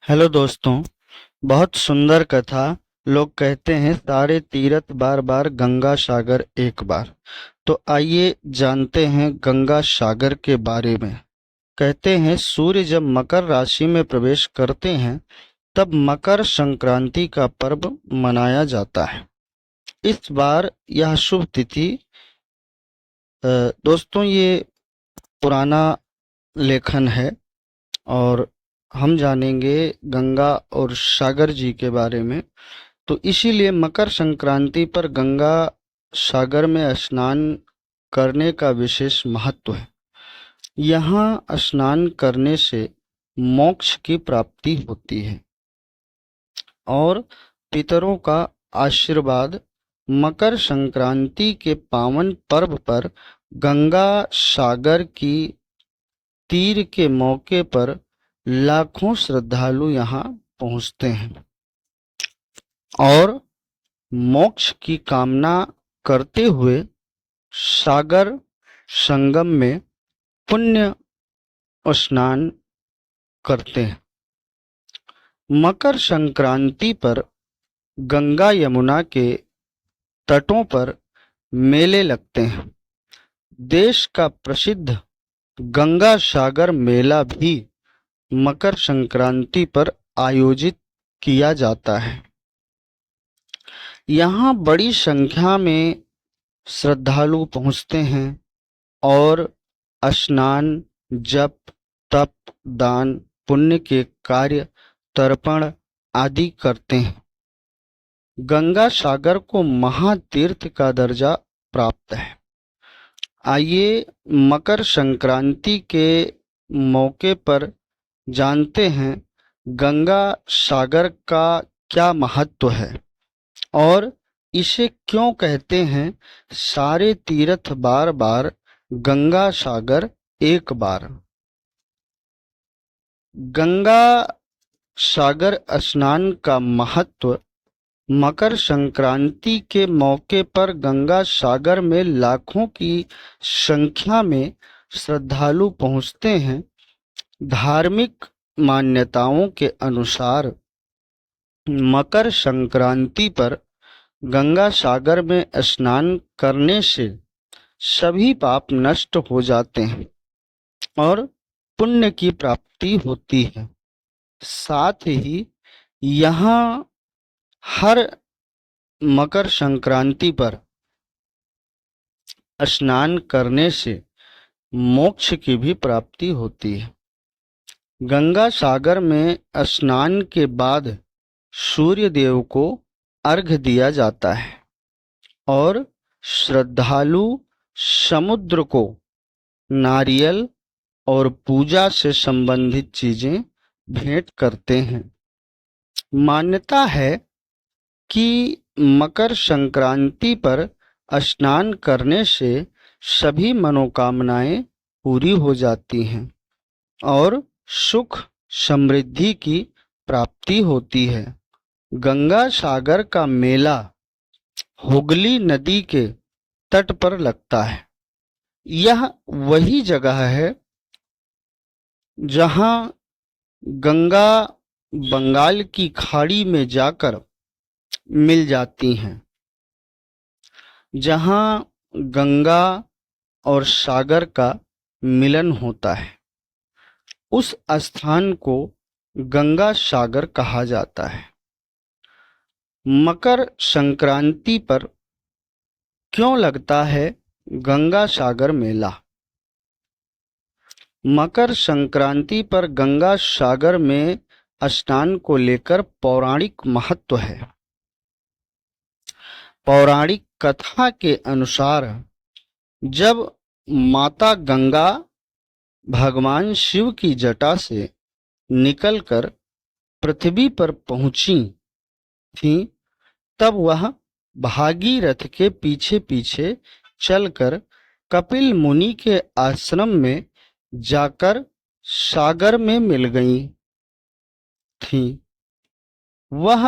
Hello दोस्तों। बहुत सुंदर कथा। लोग कहते हैं सारे तीरथ बार बार गंगा सागर एक बार। तो आइए जानते हैं गंगा सागर के बारे में। कहते हैं सूर्य जब मकर राशि में प्रवेश करते हैं तब मकर संक्रांति का पर्व मनाया जाता है। इस बार यह शुभ तिथि दोस्तों ये पुराना लेखन है और हम जानेंगे गंगा और सागर जी के बारे में। तो इसीलिए मकर संक्रांति पर गंगा सागर में स्नान करने का विशेष महत्व है। यहाँ स्नान करने से मोक्ष की प्राप्ति होती है और पितरों का आशीर्वाद। मकर संक्रांति के पावन पर्व पर गंगा सागर की तीर के मौके पर लाखों श्रद्धालु यहाँ पहुँचते हैं और मोक्ष की कामना करते हुए सागर संगम में पुण्य स्नान करते हैं। मकर संक्रांति पर गंगा यमुना के तटों पर मेले लगते हैं। देश का प्रसिद्ध गंगा सागर मेला भी मकर संक्रांति पर आयोजित किया जाता है। यहाँ बड़ी संख्या में श्रद्धालु पहुँचते हैं और स्नान, जप, तप, दान, पुण्य के कार्य, तर्पण आदि करते हैं। गंगा सागर को महातीर्थ का दर्जा प्राप्त है। आइए मकर संक्रांति के मौके पर जानते हैं गंगा सागर का क्या महत्व है और इसे क्यों कहते हैं सारे तीर्थ बार बार गंगा सागर एक बार। गंगा सागर स्नान का महत्व। मकर संक्रांति के मौके पर गंगा सागर में लाखों की संख्या में श्रद्धालु पहुंचते हैं। धार्मिक मान्यताओं के अनुसार मकर संक्रांति पर गंगा सागर में स्नान करने से सभी पाप नष्ट हो जाते हैं और पुण्य की प्राप्ति होती है। साथ ही यहाँ हर मकर संक्रांति पर स्नान करने से मोक्ष की भी प्राप्ति होती है। गंगा सागर में स्नान के बाद सूर्य देव को अर्घ्य दिया जाता है और श्रद्धालु समुद्र को नारियल और पूजा से संबंधित चीजें भेंट करते हैं। मान्यता है कि मकर संक्रांति पर स्नान करने से सभी मनोकामनाएं पूरी हो जाती हैं और सुख समृद्धि की प्राप्ति होती है। गंगा सागर का मेला हुगली नदी के तट पर लगता है। यह वही जगह है जहां गंगा बंगाल की खाड़ी में जाकर मिल जाती हैं। जहां गंगा और सागर का मिलन होता है उस स्थान को गंगा सागर कहा जाता है। मकर संक्रांति पर क्यों लगता है गंगा सागर मेला? मकर संक्रांति पर गंगा सागर में स्नान को लेकर पौराणिक महत्व है। पौराणिक कथा के अनुसार जब माता गंगा भगवान शिव की जटा से निकलकर पृथ्वी पर पहुंची थी तब वह भागीरथ के पीछे पीछे चलकर कपिल मुनि के आश्रम में जाकर सागर में मिल गई थी। वह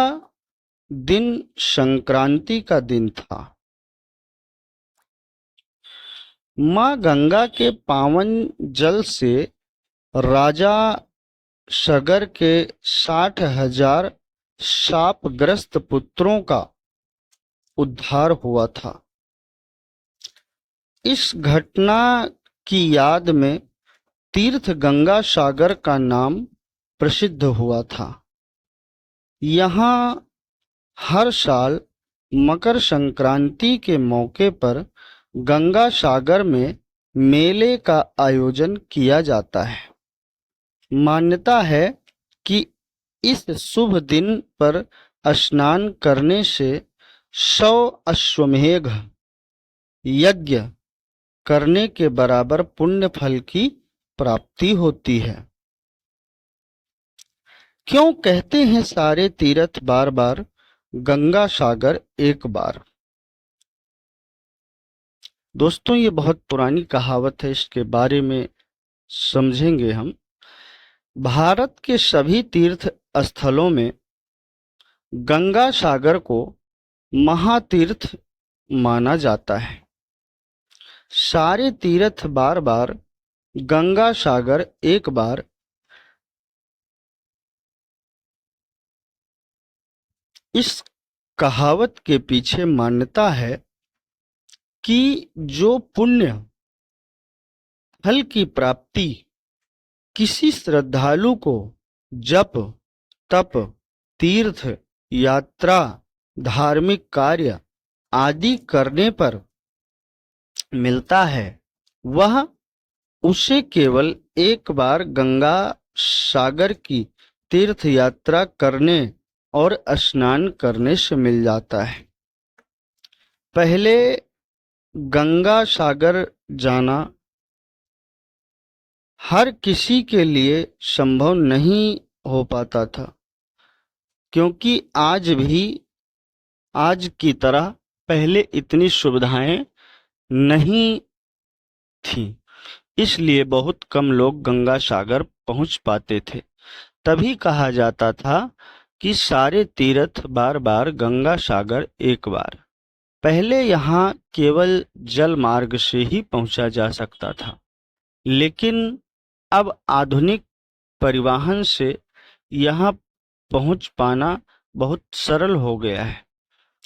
दिन संक्रांति का दिन था। मां गंगा के पावन जल से राजा सगर के 60,000 शापग्रस्त पुत्रों का उद्धार हुआ था। इस घटना की याद में तीर्थ गंगा सागर का नाम प्रसिद्ध हुआ था। यहाँ हर साल मकर संक्रांति के मौके पर गंगा सागर में मेले का आयोजन किया जाता है। मान्यता है कि इस शुभ दिन पर स्नान करने से 100 अश्वमेध यज्ञ करने के बराबर पुण्य फल की प्राप्ति होती है। क्यों कहते हैं सारे तीर्थ बार बार, गंगा सागर एक बार? दोस्तों, ये बहुत पुरानी कहावत है, इसके बारे में समझेंगे हम। भारत के सभी तीर्थ स्थलों में गंगा सागर को महातीर्थ माना जाता है। सारे तीर्थ बार बार, गंगा सागर एक बार। इस कहावत के पीछे मान्यता है कि जो पुण्य फल की प्राप्ति किसी श्रद्धालु को जप, तप, तीर्थ यात्रा, धार्मिक कार्य आदि करने पर मिलता है, वह उसे केवल एक बार गंगा सागर की तीर्थ यात्रा करने और स्नान करने से मिल जाता है। पहले गंगा सागर जाना हर किसी के लिए संभव नहीं हो पाता था, क्योंकि आज की तरह पहले इतनी सुविधाएं नहीं थीं। इसलिए बहुत कम लोग गंगा सागर पहुंच पाते थे। तभी कहा जाता था कि सारे तीर्थ बार बार, गंगा सागर एक बार। पहले यहाँ केवल जल मार्ग से ही पहुंचा जा सकता था, लेकिन अब आधुनिक परिवहन से यहाँ पहुंच पाना बहुत सरल हो गया है।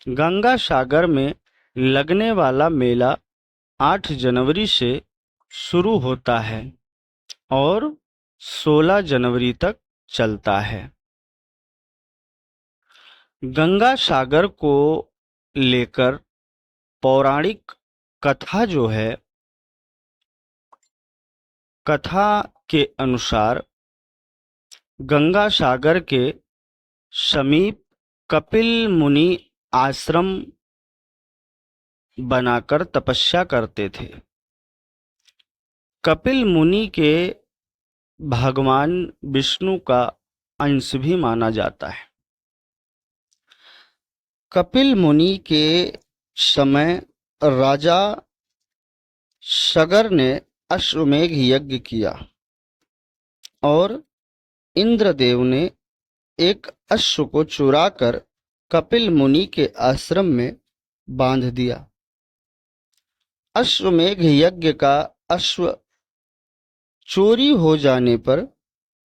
गंगा सागर में लगने वाला मेला 8 जनवरी से शुरू होता है और 16 जनवरी तक चलता है। गंगा सागर को लेकर पौराणिक कथा जो है, कथा के अनुसार गंगा सागर के समीप कपिल मुनि आश्रम बनाकर तपस्या करते थे। कपिल मुनि के भगवान विष्णु का अंश भी माना जाता है। कपिल मुनि के समय राजा सगर ने अश्वमेध यज्ञ किया और इंद्रदेव ने एक अश्व को चुराकर कपिल मुनि के आश्रम में बांध दिया। अश्वमेध यज्ञ का अश्व चोरी हो जाने पर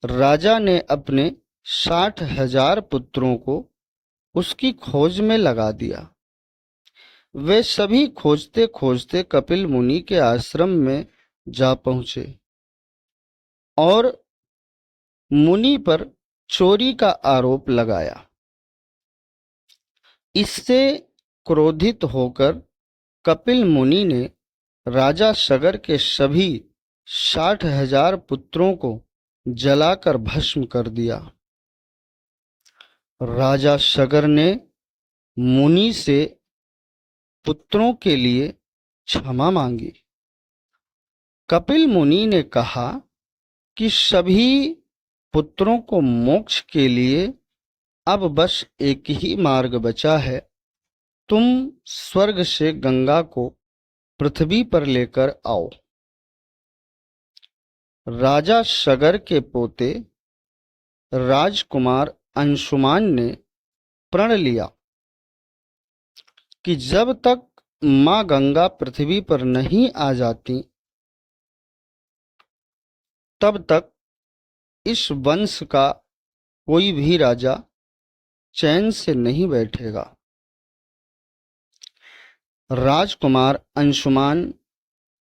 राजा ने अपने 60,000 पुत्रों को उसकी खोज में लगा दिया। वे सभी खोजते खोजते कपिल मुनि के आश्रम में जा पहुंचे और मुनि पर चोरी का आरोप लगाया। इससे क्रोधित होकर कपिल मुनि ने राजा सगर के सभी 60,000 पुत्रों को जलाकर भस्म कर दिया। राजा सगर ने मुनि से पुत्रों के लिए क्षमा मांगी। कपिल मुनि ने कहा कि सभी पुत्रों को मोक्ष के लिए अब बस एक ही मार्ग बचा है, तुम स्वर्ग से गंगा को पृथ्वी पर लेकर आओ। राजा सगर के पोते राजकुमार अंशुमान ने प्रण लिया कि जब तक मां गंगा पृथ्वी पर नहीं आ जाती, तब तक इस वंश का कोई भी राजा चैन से नहीं बैठेगा। राजकुमार अंशुमान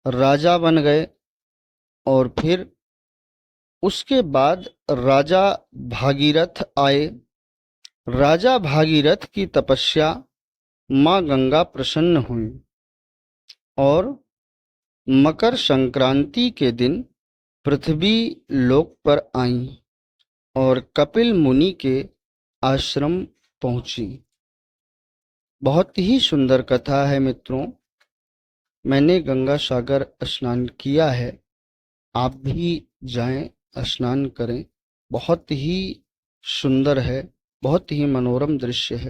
राजा बन गए और फिर उसके बाद राजा भागीरथ आए। राजा भागीरथ की तपस्या माँ गंगा प्रसन्न हुई और मकर संक्रांति के दिन पृथ्वी लोक पर आईं और कपिल मुनि के आश्रम पहुंची। बहुत ही सुंदर कथा है मित्रों। मैंने गंगा सागर स्नान किया है, आप भी जाएं, स्नान करें। बहुत ही सुंदर है, बहुत ही मनोरम दृश्य है।